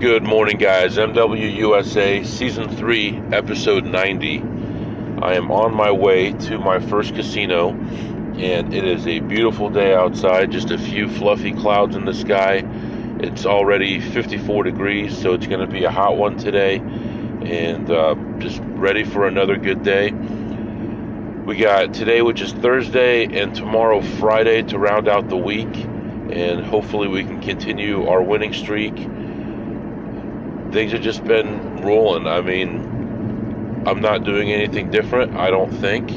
Good morning, guys. MWUSA Season 3, Episode 90. I am on my way to my first casino, and it is a beautiful day outside. Just a few fluffy clouds in the sky. It's already 54 degrees, so it's going to be a hot one today, and just ready for another good day. We got today, which is Thursday, and tomorrow, Friday, to round out the week, and hopefully we can continue our winning streak. Things have just been rolling. I mean, I'm not doing anything different, I don't think,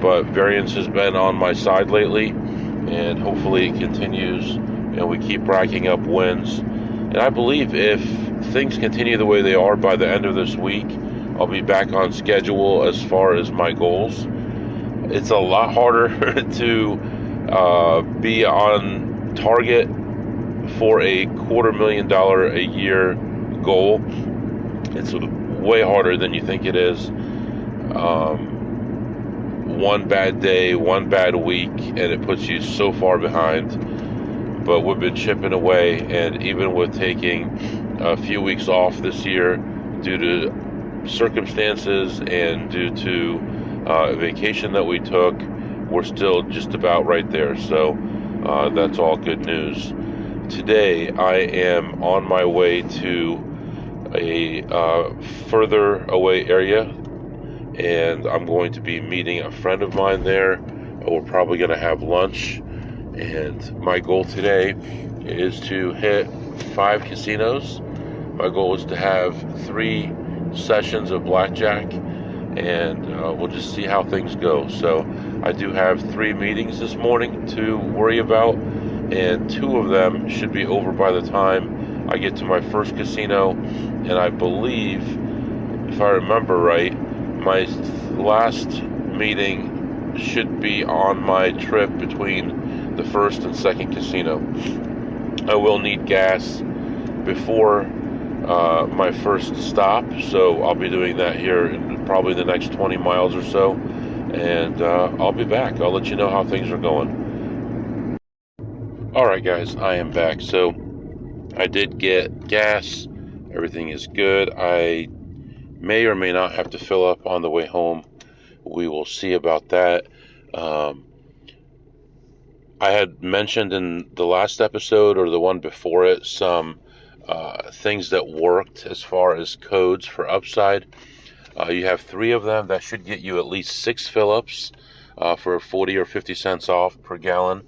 but variance has been on my side lately, and hopefully it continues, and we keep racking up wins. And I believe if things continue the way they are by the end of this week, I'll be back on schedule as far as my goals. It's a lot harder to be on target for a $250,000 a year goal. It's way harder than you think it is. One bad day, one bad week, and it puts you so far behind. But we've been chipping away, and even with taking a few weeks off this year due to circumstances and due to a vacation that we took, we're still just about right there. So that's all good news. Today I am on my way to a further away area, and I'm going to be meeting a friend of mine there. We're probably going to have lunch, and my goal today is to hit 5 casinos. My goal is to have 3 sessions of blackjack, and we'll just see how things go. So I do have 3 meetings this morning to worry about, and 2 of them should be over by the time I get to my first casino. And I believe, if I remember right, my last meeting should be on my trip between the first and second casino. I will need gas before my first stop, so I'll be doing that here in probably the next 20 miles or so, and I'll be back. I'll let you know how things are going. Alright guys, I am back. So I did get gas. Everything is good. I may or may not have to fill up on the way home. We will see about that. I had mentioned in the last episode or the one before it some things that worked as far as codes for upside. You have 3 of them that should get you at least 6 fill-ups for 40 or 50 cents off per gallon.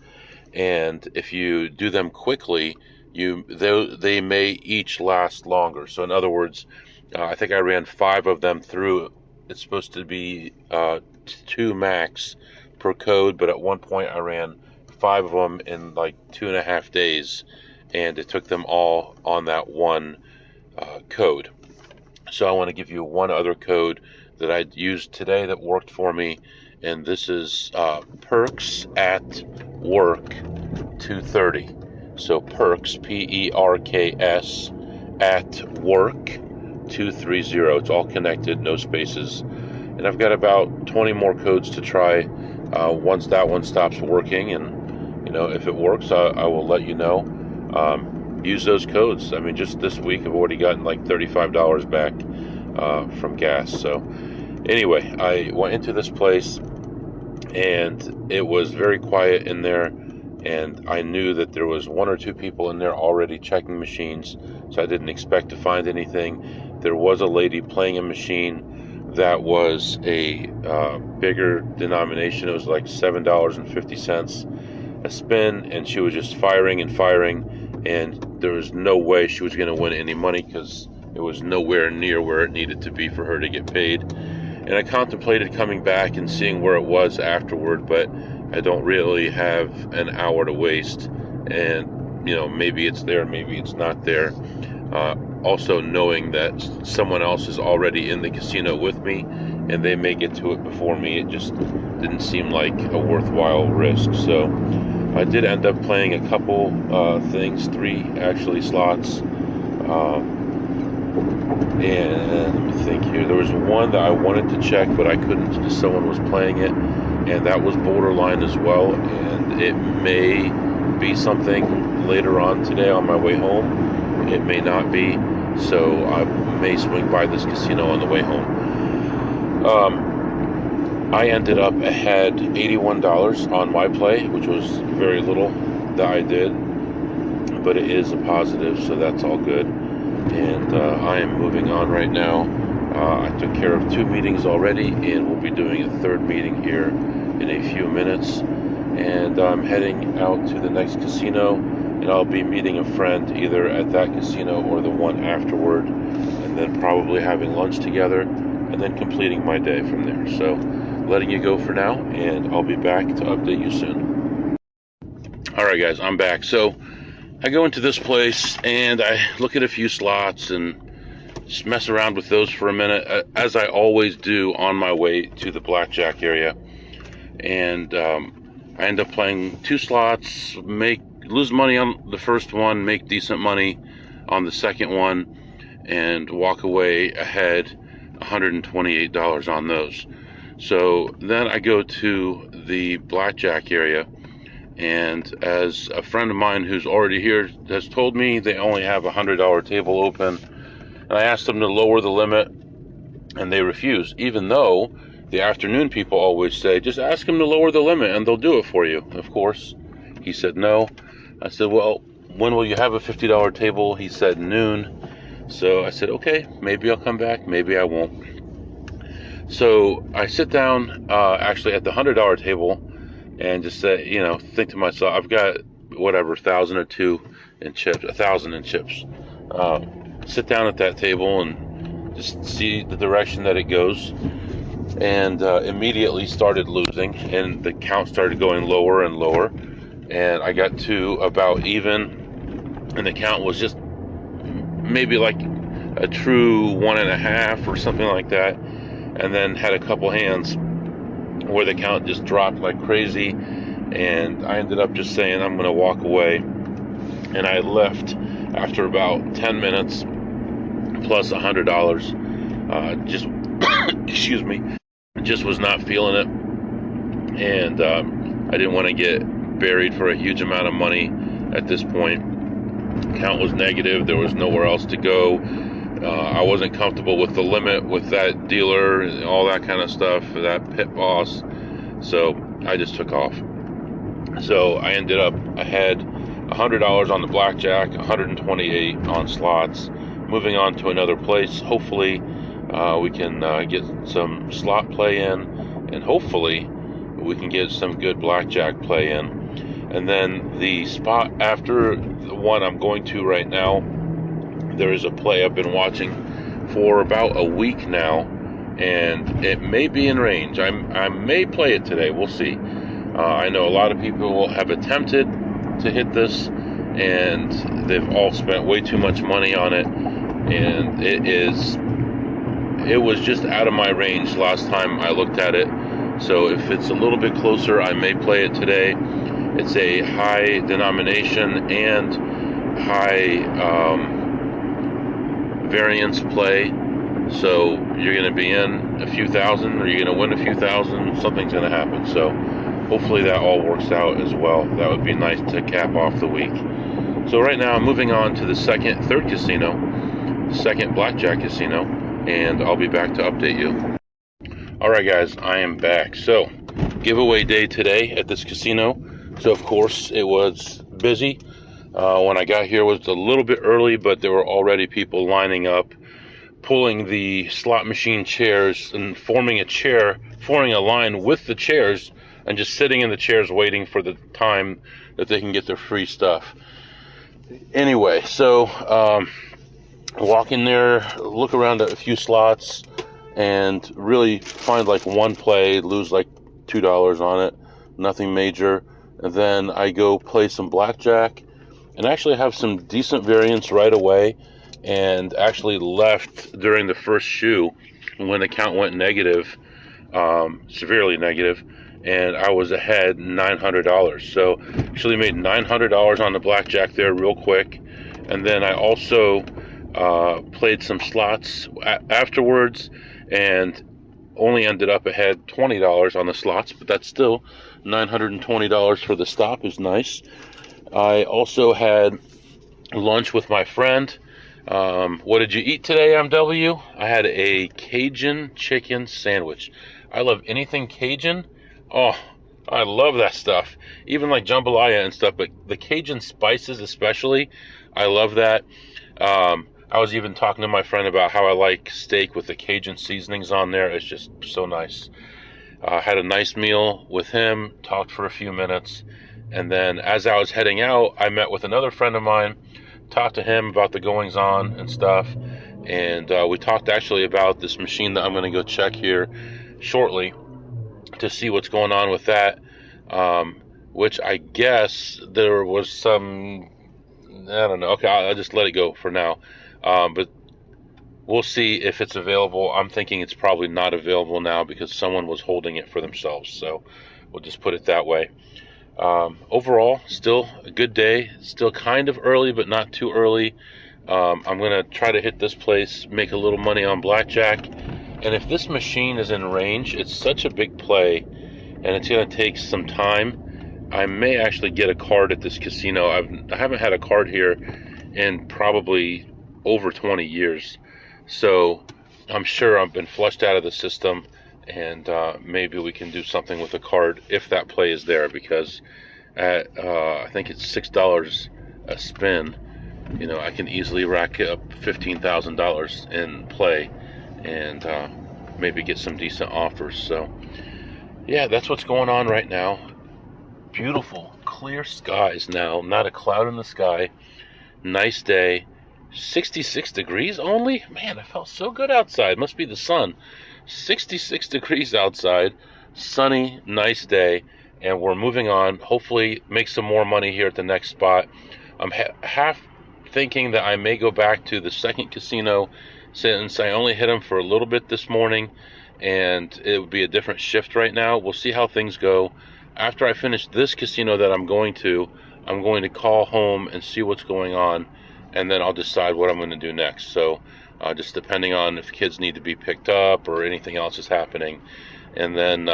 And if you do them quickly, they may each last longer. So in other words, I think I ran 5 of them through. It's supposed to be 2 max per code, but at one point I ran 5 of them in like 2.5 days, and it took them all on that one code. So I want to give you one other code that I used today that worked for me, and this is Perks at Work 230. So Perks, P-E-R-K-S, at Work 230. It's all connected, no spaces. And I've got about 20 more codes to try once that one stops working. And, if it works, I will let you know. Use those codes. I mean, just this week I've already gotten like $35 back from gas. So anyway, I went into this place, and it was very quiet in there. And I knew that there was 1 or 2 people in there already checking machines, so I didn't expect to find anything. There was a lady playing a machine that was a bigger denomination. It was like $7.50 a spin, and she was just firing and firing, and there was no way she was going to win any money because it was nowhere near where it needed to be for her to get paid. And I contemplated coming back and seeing where it was afterward, but I don't really have an hour to waste, and maybe it's there, maybe it's not there. Also knowing that someone else is already in the casino with me, and they may get to it before me, it just didn't seem like a worthwhile risk. So I did end up playing a couple things, 3 actually slots, and let me think here. There was one that I wanted to check, but I couldn't because someone was playing it, and that was borderline as well, and it may be something later on today on my way home. it may not be. So I may swing by this casino on the way home. I ended up ahead $81 on my play, which was very little that I did, but it is a positive, so that's all good. And I am moving on right now. I took care of 2 meetings already, and we'll be doing a 3rd meeting here in a few minutes. And I'm heading out to the next casino, and I'll be meeting a friend either at that casino or the one afterward, and then probably having lunch together, and then completing my day from there. So letting you go for now, and I'll be back to update you soon. Alright guys, I'm back. So I go into this place and I look at a few slots and just mess around with those for a minute, as I always do on my way to the blackjack area. And I end up playing 2 slots, lose money on the first one, make decent money on the second one, and walk away ahead $128 on those. So then I go to the blackjack area, and as a friend of mine who's already here has told me, they only have a $100 table open, and I asked them to lower the limit, and they refuse, even though the afternoon people always say, just ask them to lower the limit and they'll do it for you. Of course, he said no. I said, well, when will you have a $50 table? He said noon. So I said, okay, maybe I'll come back, maybe I won't. So I sit down actually at the $100 table and just say, think to myself, I've got whatever, 1,000 or 2 in chips, 1,000 in chips. Sit down at that table and just see the direction that it goes, and immediately started losing, and the count started going lower and lower, and I got to about even, and the count was just maybe like a true 1.5 or something like that, and then had a couple hands where the count just dropped like crazy, and I ended up just saying I'm going to walk away, and I left after about 10 minutes plus $100. Just excuse me, just was not feeling it, and I didn't want to get buried for a huge amount of money at this point. Count was negative, there was nowhere else to go. I wasn't comfortable with the limit with that dealer and all that kind of stuff, that pit boss, so I just took off. So I ended up ahead $100 on the blackjack, $128 on slots. Moving on to another place. Hopefully we can get some slot play in, and hopefully we can get some good blackjack play in. And then the spot after the one I'm going to right now, there is a play I've been watching for about a week now, and it may be in range. I may play it today. We'll see. I know a lot of people have attempted to hit this, and they've all spent way too much money on it, and it was just out of my range last time I looked at it. So if it's a little bit closer, I may play it today. It's a high denomination and high variance play, so you're going to be in a few thousand, or you're going to win a few thousand. Something's going to happen, so hopefully that all works out as well. That would be nice to cap off the week. So right now I'm moving on to the third casino, second blackjack casino, and I'll be back to update you. Alright guys, I am back. So giveaway day today at this casino. So of course it was busy. When I got here, it was a little bit early, but there were already people lining up, pulling the slot machine chairs and forming a line with the chairs, and just sitting in the chairs waiting for the time that they can get their free stuff. Anyway, so walk in there, look around at a few slots, and really find like one play, lose like $2 on it, nothing major. And then I go play some blackjack, and actually have some decent variance right away, and actually left during the first shoe when the count went negative, severely negative, and I was ahead $900. So actually made $900 on the blackjack there real quick. And then I also played some slots afterwards, and only ended up ahead $20 on the slots, but that's still $920 for the stop is nice. I also had lunch with my friend. What did you eat today, MW? I had a Cajun chicken sandwich. I love anything Cajun. Oh, I love that stuff. Even like jambalaya and stuff, but the Cajun spices especially, I love that. I was even talking to my friend about how I like steak with the Cajun seasonings on there. It's just so nice. Had a nice meal with him, talked for a few minutes, and then as I was heading out, I met with another friend of mine, talked to him about the goings on and stuff, and we talked actually about this machine that I'm going to go check here shortly to see what's going on with that, which I guess there was some, I don't know, okay, I'll just let it go for now, but we'll see if it's available. I'm thinking it's probably not available now because someone was holding it for themselves, so we'll just put it that way. Overall, still a good day. Still kind of early, but not too early. I'm going to try to hit this place, make a little money on blackjack. And if this machine is in range, it's such a big play, and it's going to take some time. I may actually get a card at this casino. I haven't had a card here in probably over 20 years. So I'm sure I've been flushed out of the system, and maybe we can do something with a card if that play is there, because at I think it's $6 a spin, you know, I can easily rack up $15,000 in play and maybe get some decent offers. So yeah, that's what's going on right now. Beautiful clear skies now, not a cloud in the sky, nice day. 66 degrees only? Man, it felt so good outside. Must be the sun. 66 degrees outside, sunny, nice day, and we're moving on. Hopefully make some more money here at the next spot. I'm half thinking that I may go back to the second casino, since I only hit them for a little bit this morning, and it would be a different shift right now. We'll see how things go. After I finish this casino that I'm going to call home and see what's going on, and then I'll decide what I'm going to do next. So just depending on if kids need to be picked up or anything else is happening. And then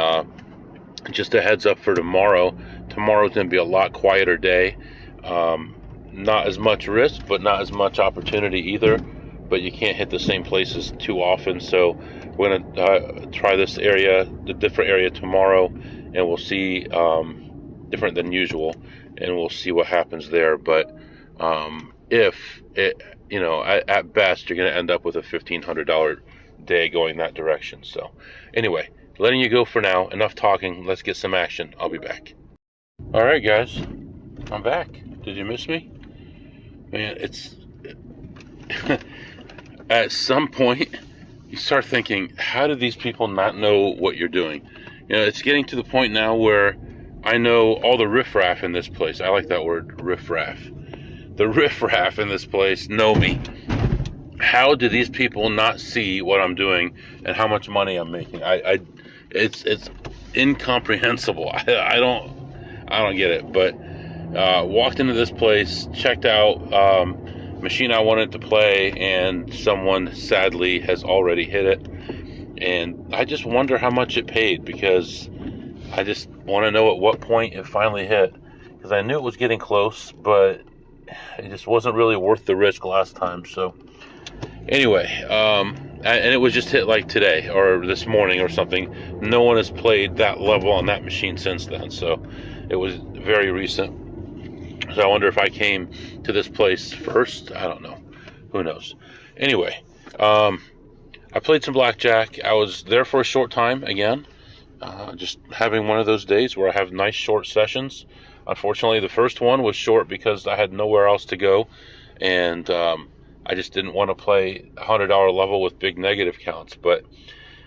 just a heads up for tomorrow. Tomorrow's going to be a lot quieter day. Not as much risk, but not as much opportunity either. But you can't hit the same places too often. So we're going to try this area, the different area tomorrow, and we'll see, different than usual, and we'll see what happens there. But if it, you know, at best, you're going to end up with a $1,500 day going that direction. So anyway, letting you go for now. Enough talking. Let's get some action. I'll be back. All right, guys, I'm back. Did you miss me? Man, it's at some point you start thinking, how do these people not know what you're doing? You know, it's getting to the point now where I know all the riffraff in this place. I like that word, riffraff. The riffraff in this place know me. How do these people not see what I'm doing and how much money I'm making? It's incomprehensible. I don't get it. But walked into this place, checked out machine I wanted to play, and someone sadly has already hit it. And I just wonder how much it paid, because I just want to know at what point it finally hit, because I knew it was getting close, but it just wasn't really worth the risk last time. So anyway, and it was just hit like today or this morning or something. No one has played that level on that machine since then, so it was very recent. So I wonder if I came to this place first. I don't know. Who knows? Anyway, I played some blackjack. I was there for a short time again, just having one of those days where I have nice short sessions. Unfortunately, the first one was short because I had nowhere else to go, and I just didn't want to play a $100 level with big negative counts. But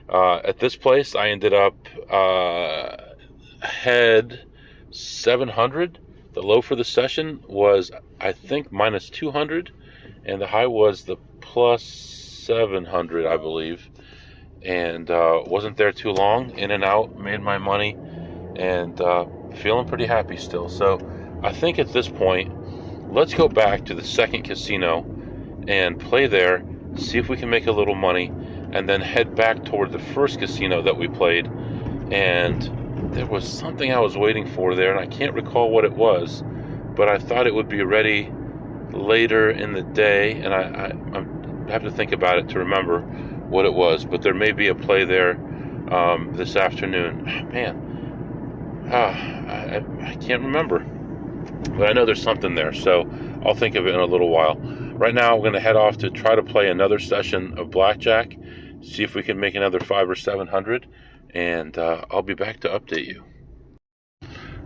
at this place, I ended up ahead 700. The low for the session was, I think, minus 200, and the high was the plus 700, I believe. And wasn't there too long. In and out, made my money, and feeling pretty happy still. So I think at this point, let's go back to the second casino and play there, see if we can make a little money, and then head back toward the first casino that we played. And there was something I was waiting for there, and I can't recall what it was, but I thought it would be ready later in the day, and I have to think about it to remember what it was, but there may be a play there this afternoon. Man, I can't remember, but I know there's something there, so I'll think of it in a little while. Right now, I'm going to head off to try to play another session of blackjack, see if we can make another 500 or 700, and I'll be back to update you.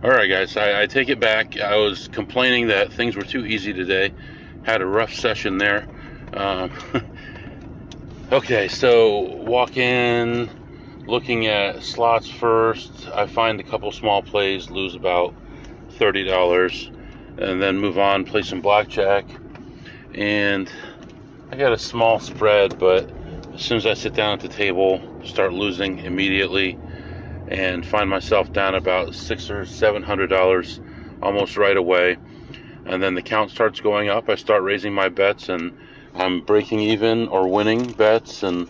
Alright guys, I take it back. I was complaining that things were too easy today. Had a rough session there. Okay, so walk in, looking at slots first. I find a couple small plays, lose about $30, and then move on, play some blackjack. And I got a small spread, but as soon as I sit down at the table, start losing immediately, and find myself down about $600 or $700 almost right away. And then the count starts going up. I start raising my bets, and I'm breaking even or winning bets. And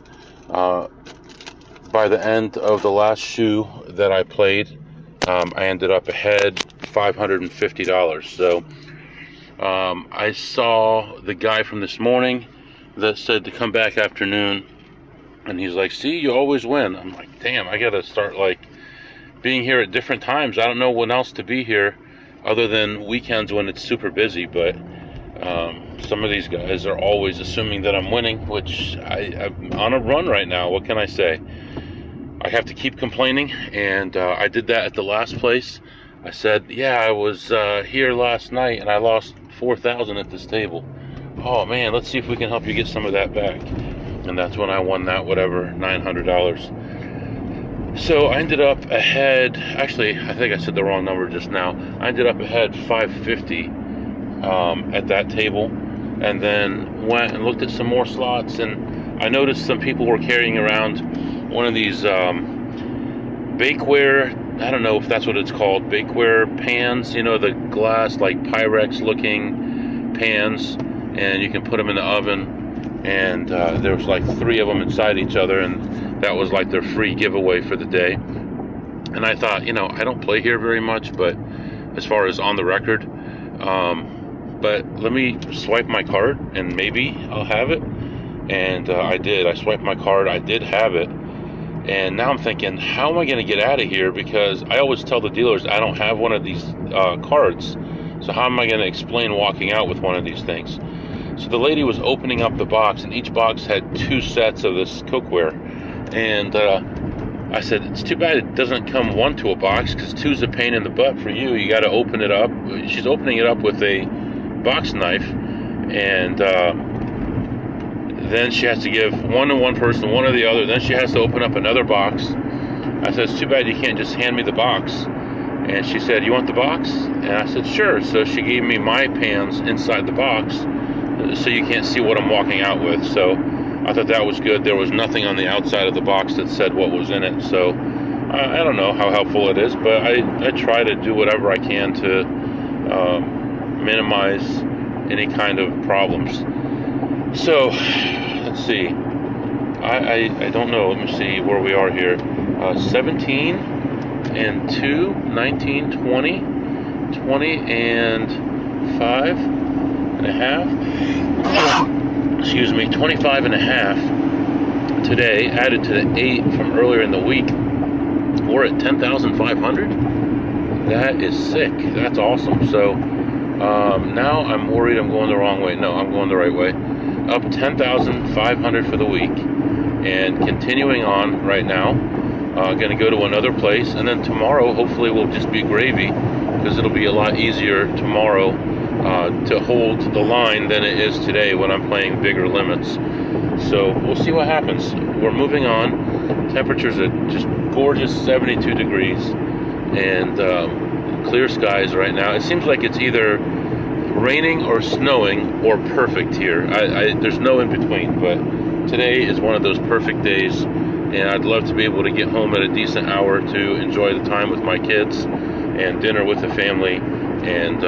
by the end of the last shoe that I played, I ended up ahead $550. So I saw the guy from this morning that said to come back afternoon, and he's like, see, you always win. I'm like, damn, I gotta start like being here at different times. I don't know when else to be here other than weekends when it's super busy, but some of these guys are always assuming that I'm winning, which I'm on a run right now. What can I say? I have to keep complaining, and I did that at the last place. I said, yeah, I was here last night and I lost $4,000 at this table. Oh man, let's see if we can help you get some of that back. And that's when I won that, whatever, $900. So I ended up ahead, actually, I think I said the wrong number just now. I ended up ahead $550 at that table, and then went and looked at some more slots, and I noticed some people were carrying around one of these bakeware, I don't know if that's what it's called, bakeware pans, you know, the glass, like Pyrex looking pans, and you can put them in the oven. And there was like 3 of them inside each other, and that was like their free giveaway for the day. And I thought, you know, I don't play here very much, but as far as on the record, but let me swipe my card and maybe I'll have it. And I did. I swiped my card, I did have it. And now I'm thinking, how am I going to get out of here? Because I always tell the dealers I don't have one of these cards. So how am I going to explain walking out with one of these things? So the lady was opening up the box, and each box had 2 sets of this cookware. And I said, it's too bad it doesn't come 1 to a box, because 2's a pain in the butt for you. You got to open it up. She's opening it up with a box knife, and then she has to give 1 to one person, 1 to the other. Then she has to open up another box. I said, it's too bad you can't just hand me the box. And she said, you want the box? And I said, sure. So she gave me my pans inside the box, so you can't see what I'm walking out with. So I thought that was good. There was nothing on the outside of the box that said what was in it. So I don't know how helpful it is, but I try to do whatever I can to minimize any kind of problems. So let's see. I don't know. Let me see where we are here. 17 and 2, 19, 20, 20 and 5 and a half. Excuse me, 25 and a half today, added to the 8 from earlier in the week. We're at 10,500. That is sick. That's awesome. So now I'm worried I'm going the wrong way. No, I'm going the right way. Up 10,500 for the week, and continuing on right now. Going to go to another place, and then tomorrow hopefully will just be gravy, because it'll be a lot easier tomorrow to hold the line than it is today when I'm playing bigger limits. So we'll see what happens. We're moving on. Temperatures are just gorgeous, 72 degrees, and clear skies right now. It seems like it's either raining or snowing or perfect here. There's no in between, but today is one of those perfect days, and I'd love to be able to get home at a decent hour to enjoy the time with my kids and dinner with the family, and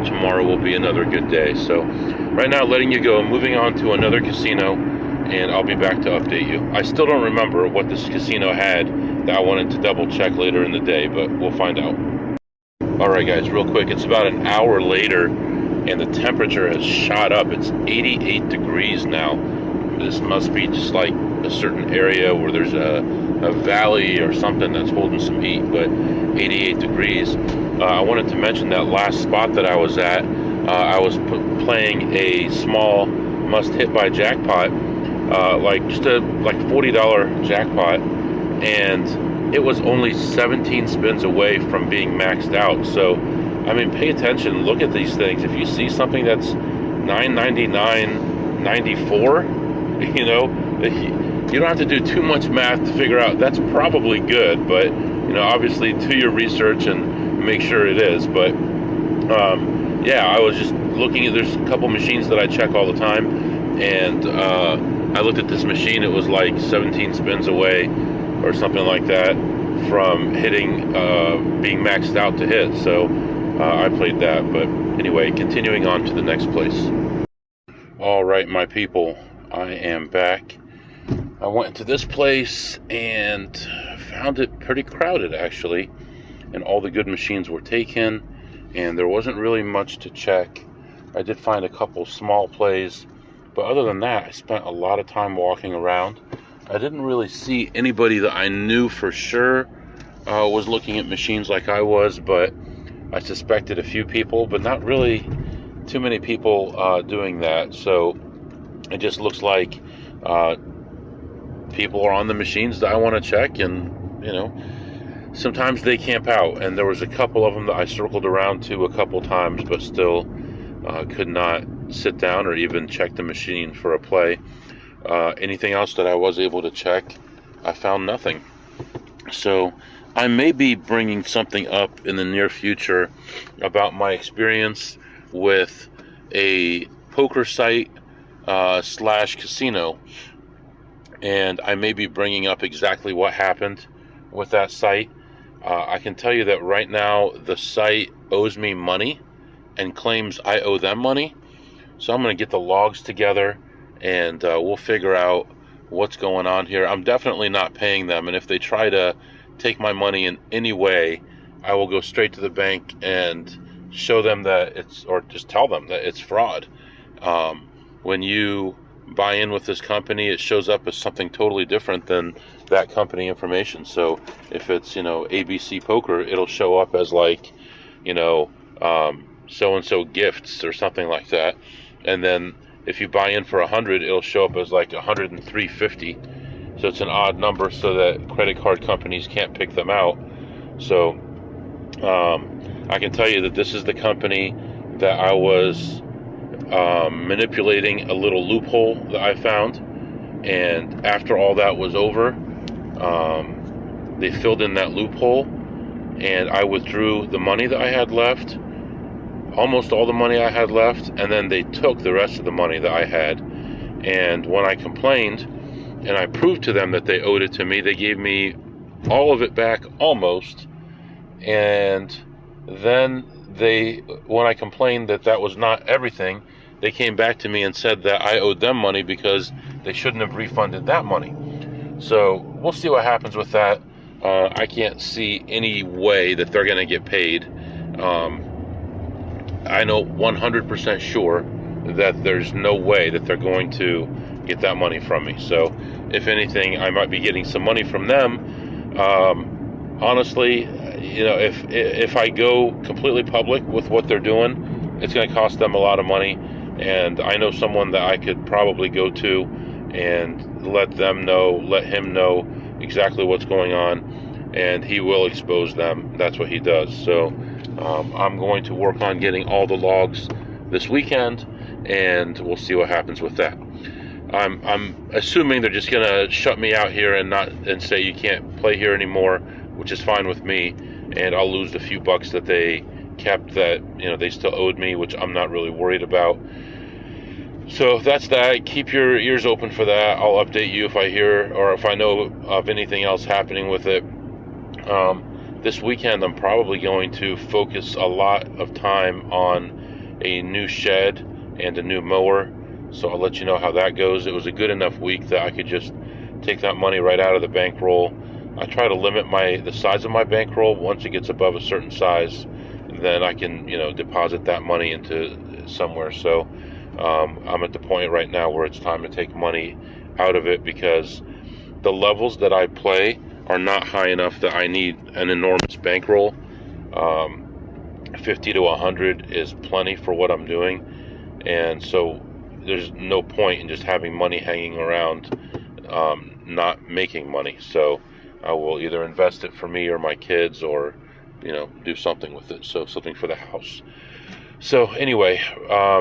tomorrow will be another good day. So right now, letting you go, moving on to another casino, and I'll be back to update you. I still don't remember what this casino had that I wanted to double check later in the day, but we'll find out. Alright guys, real quick, it's about an hour later and the temperature has shot up. It's 88 degrees now. This must be just like a certain area where there's a valley or something that's holding some heat, but 88 degrees. I wanted to mention that last spot that I was at, I was playing a small must-hit by jackpot, like just a $40 jackpot, and it was only 17 spins away from being maxed out. So, I mean, pay attention, look at these things. If you see something that's $9.99.94, you know, you don't have to do too much math to figure out that's probably good, but, you know, obviously do your research and make sure it is. But yeah, I was just looking at, there's a couple machines that I check all the time, and I looked at this machine. It was like 17 spins away or something like that from hitting, being maxed out to hit. So I played that. But anyway, continuing on to the next place. All right, my people, I am back. I went into this place and found it pretty crowded, actually, and all the good machines were taken, and there wasn't really much to check. I did find a couple small plays, but other than that, I spent a lot of time walking around. I didn't really see anybody that I knew for sure was looking at machines like I was, but I suspected a few people, but not really too many people doing that. So it just looks like people are on the machines that I want to check, and, you know, sometimes they camp out, and there was a couple of them that I circled around to a couple times, but still could not sit down or even check the machine for a play. Anything else that I was able to check, I found nothing. So I may be bringing something up in the near future about my experience with a poker site slash casino, and I may be bringing up exactly what happened with that site. I can tell you that right now the site owes me money and claims I owe them money. So I'm going to get the logs together, and we'll figure out what's going on here. I'm definitely not paying them, and if they try to take my money in any way, I will go straight to the bank and show them that it's, or just tell them that it's fraud. When you buy in with this company, it shows up as something totally different than that company information. So if it's, you know, ABC Poker, it'll show up as like, you know, so-and-so gifts or something like that. And then if you buy in for 100, it'll show up as like 103.50. So it's an odd number so that credit card companies can't pick them out. So I can tell you that this is the company that I was manipulating a little loophole that I found. And after all that was over, they filled in that loophole, and I withdrew the money that I had left, almost all the money I had left, and then they took the rest of the money that I had. And when I complained and I proved to them that they owed it to me, they gave me all of it back almost. And then when I complained that that was not everything, they came back to me and said that I owed them money because they shouldn't have refunded that money. So we'll see what happens with that. I can't see any way that they're going to get paid. I know 100% sure that there's no way that they're going to get that money from me. So if anything, I might be getting some money from them. Honestly, you know, if I go completely public with what they're doing, it's going to cost them a lot of money. And I know someone that I could probably go to and let him know exactly what's going on, and he will expose them. That's what he does. So I'm going to work on getting all the logs this weekend, and we'll see what happens with that. I'm assuming they're just gonna shut me out here and say you can't play here anymore, which is fine with me, and I'll lose the few bucks that they kept that, you know, they still owed me, which I'm not really worried about. So that's that. Keep your ears open for that. I'll update you if I hear or if I know of anything else happening with it. This weekend I'm probably going to focus a lot of time on a new shed and a new mower, so I'll let you know how that goes. It was a good enough week that I could just take that money right out of the bankroll. I try to limit the size of my bankroll. Once it gets above a certain size, then I can, you know, deposit that money into somewhere. So I'm at the point right now where it's time to take money out of it, because the levels that I play are not high enough that I need an enormous bankroll. 50 to 100 is plenty for what I'm doing, and so there's no point in just having money hanging around not making money. So I will either invest it for me or my kids, or do something with it, so something for the house. So anyway, I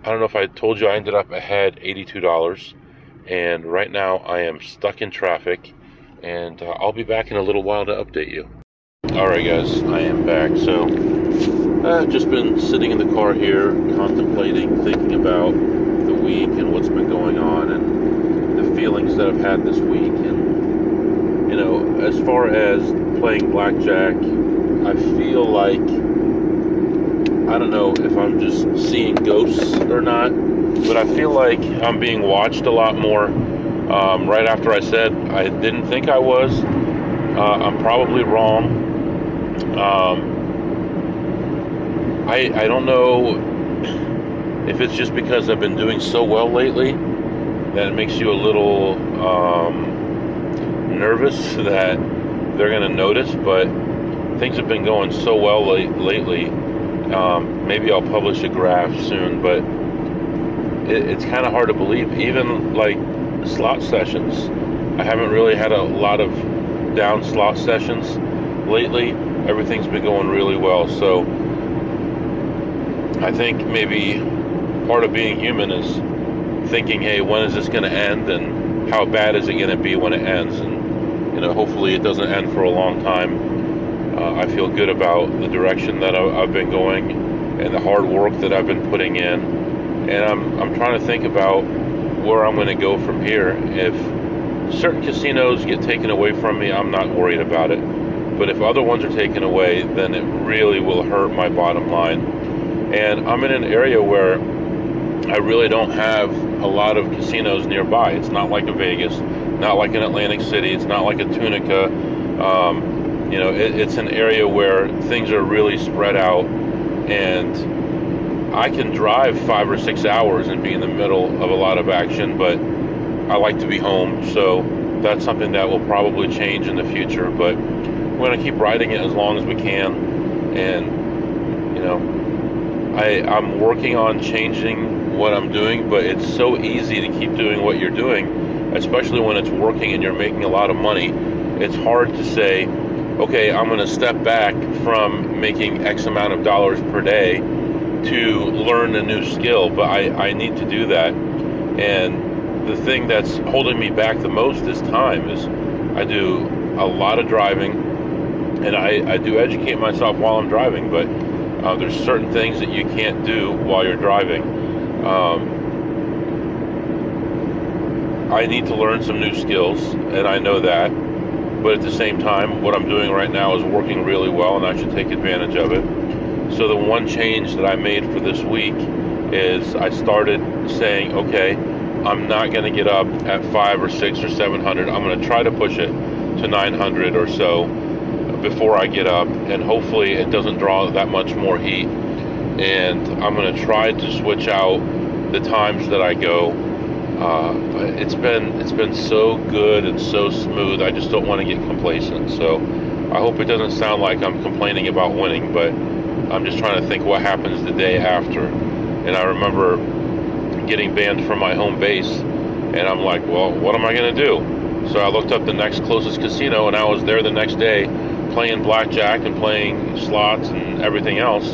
don't know if I told you, I ended up ahead $82, and right now I am stuck in traffic, and I'll be back in a little while to update you. Alright guys, I am back. So I've just been sitting in the car here, contemplating, thinking about the week and what's been going on and the feelings that I've had this week. And as far as playing blackjack, I feel like, I don't know if I'm just seeing ghosts or not, but I feel like I'm being watched a lot more. Right after I said I didn't think I was, I'm probably wrong. I don't know if it's just because I've been doing so well lately that it makes you a little nervous that they're going to notice, but things have been going so well lately. Maybe I'll publish a graph soon, but it's kind of hard to believe. Even like slot sessions, I haven't really had a lot of down slot sessions lately. Everything's been going really well. So I think maybe part of being human is thinking, hey, when is this going to end, and how bad is it going to be when it ends? And hopefully it doesn't end for a long time. I feel good about the direction that I've been going and the hard work that I've been putting in, and I'm trying to think about where I'm going to go from here. If certain casinos get taken away from me, I'm not worried about it. But if other ones are taken away, then it really will hurt my bottom line. And I'm in an area where I really don't have a lot of casinos nearby. It's not like a Vegas, not like an Atlantic City, it's not like a Tunica. It's an area where things are really spread out, and I can drive 5 or 6 hours and be in the middle of a lot of action, but I like to be home. So that's something that will probably change in the future, but we're going to keep riding it as long as we can. And I'm working on changing what I'm doing, but it's so easy to keep doing what you're doing, especially when it's working and you're making a lot of money. It's hard to say, okay, I'm going to step back from making X amount of dollars per day to learn a new skill, but I need to do that. And the thing that's holding me back the most this time is I do a lot of driving, and I do educate myself while I'm driving, but there's certain things that you can't do while you're driving. I need to learn some new skills, and I know that. But at the same time, what I'm doing right now is working really well, and I should take advantage of it. So the one change that I made for this week is I started saying, okay, I'm not going to get up at 5 or 6 or 700. I'm going to try to push it to 900 or so before I get up, and hopefully it doesn't draw that much more heat. And I'm going to try to switch out the times that I go. But it's been so good and so smooth. I just don't want to get complacent. So I hope it doesn't sound like I'm complaining about winning, but I'm just trying to think what happens the day after. And I remember getting banned from my home base, and I'm like, well, what am I going to do? So I looked up the next closest casino, and I was there the next day playing blackjack and playing slots and everything else.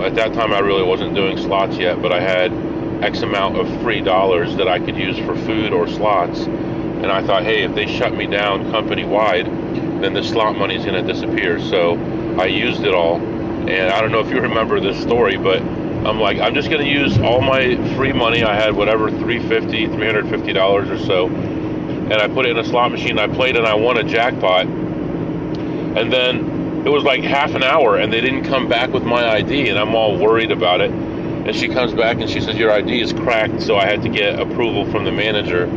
At that time I really wasn't doing slots yet, but I had X amount of free dollars that I could use for food or slots. And I thought, hey, if they shut me down company-wide, then the slot money is going to disappear. So I used it all. And I don't know if you remember this story, but I'm like, I'm just going to use all my free money. I had whatever, $350 or so. And I put it in a slot machine. I played and I won a jackpot. And then it was like half an hour and they didn't come back with my ID, and I'm all worried about it. And she comes back and she says, your ID is cracked. So I had to get approval from the manager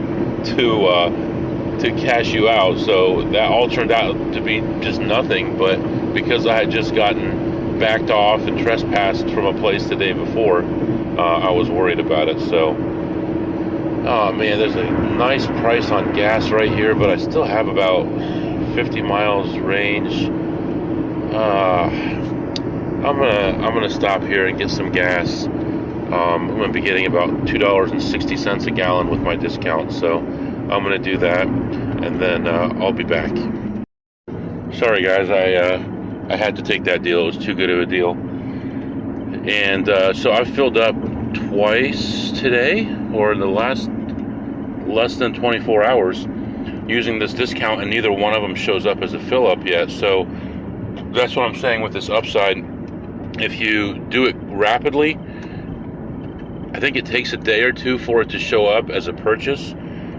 to cash you out. So that all turned out to be just nothing. But because I had just gotten backed off and trespassed from a place the day before, I was worried about it. So, oh man, there's a nice price on gas right here, but I still have about 50 miles range. I'm gonna stop here and get some gas. I'm gonna be getting about $2.60 a gallon with my discount, so I'm gonna do that, and then I'll be back. Sorry guys, I had to take that deal. It was too good of a deal. And so I filled up twice today, or in the last less than 24 hours, using this discount, and neither one of them shows up as a fill up yet. So that's what I'm saying with this upside. If you do it rapidly, I think it takes a day or two for it to show up as a purchase.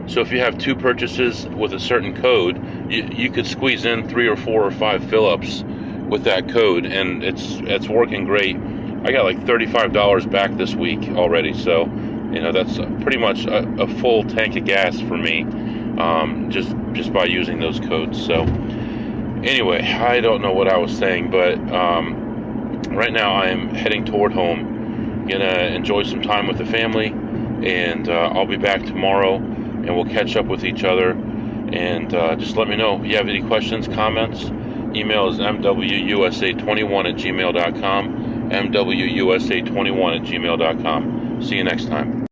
So if you have 2 purchases with a certain code, you could squeeze in 3 or 4 or 5 fill-ups with that code, and it's working great. I got like $35 back this week already, so you know that's pretty much a full tank of gas for me, just by using those codes. So anyway, I don't know what I was saying, but right now I am heading toward home. Gonna enjoy some time with the family, and I'll be back tomorrow, and we'll catch up with each other. And just let me know if you have any questions, comments. Email is mwusa21@gmail.com, mwusa21@gmail.com. See you next time.